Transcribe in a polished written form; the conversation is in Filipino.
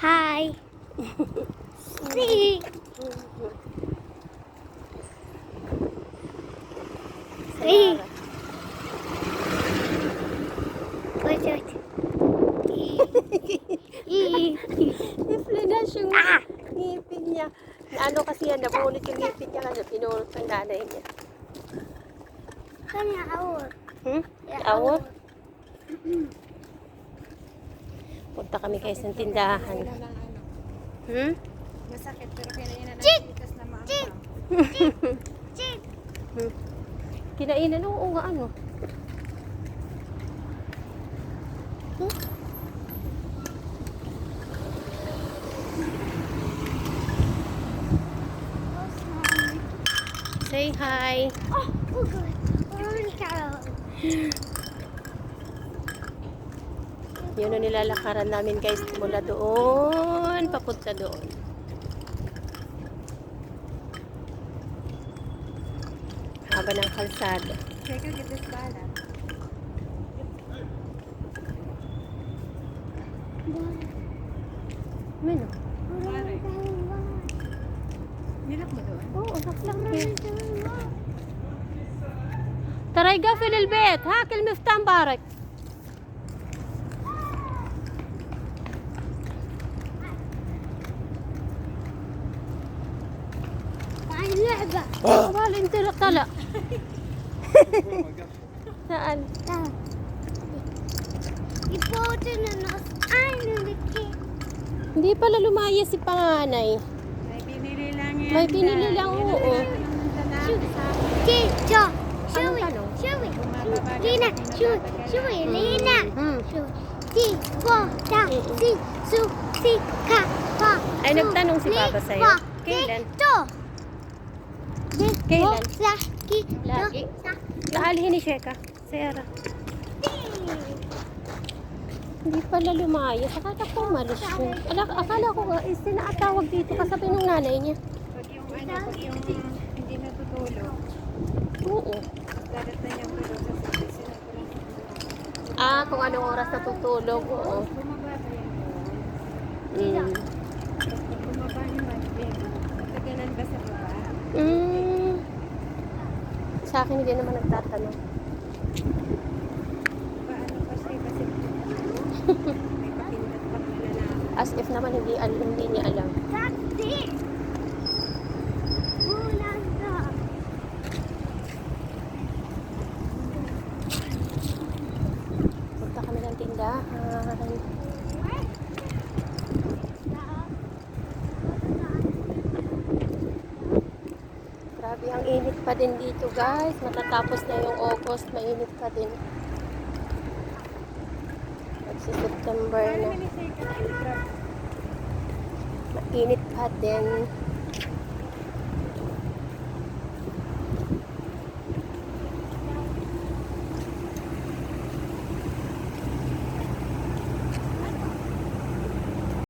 Hi. See. See. Wait, wait. Flash yung ngipin niya. Ano kasi yan, nabunot yung ngipin niya kasi pinulot ng nanay niya. Kanya awor. Awor? Punta kami kayo sa tindahan. Masakit pero kinainan na Chick! tikas na maanghang. Chick! Chick! Kinainan, oo nga ano. Say hi. Oh, good. We're Carol. Yun ang nilalakaran namin guys mula doon, papunta doon. Haba ng kalsada. Check out this bala. Ano? Nilak mo doon? Oo, naklak eh. ترى يقفل البيت هاك المفتاح مبارك. معي اللعبة. والله انت طلع. سأل. Iputin na nos. Ay, naliki. Hindi pala lumayas si panganay. May binili lang yan. May binili lang, oo. Tito. Anong Shuwi. tanong? Shuwi. Lina. Shuwi. Lina. Shuwi. Si. Ko. Ta. Si. Su. Si. Ka. Pa. Ay, nagtanong si Papa sa'yo. Kailan? Tito. Kailan? Laki. Lagi? Kaalihin ni Sheka. Sarah. Hindi pala lumayas. Akala ko umalis siya. Akala ko nga, sinaatawag dito kasabi ng nanay niya. Pag yung hindi natutulog. Oo. Dadat na niyang tulog sa sabi. Sinabi lang. Ah, kung anong oras natutulog. Oo. Bumaba ba yan? Mm. Pag bumaba naman, tagalan ba sa baba? Sa akin hindi naman nagtatanong. Paano pa siya? Kasi may patindat pag malalaki. As if naman hindi niya alam. Taxi. Bulan ka. Punta kami ng tindahan. Grabe, ang init pa din dito guys. Matatapos na yung August, mainit pa din. September na. Mainit pa din.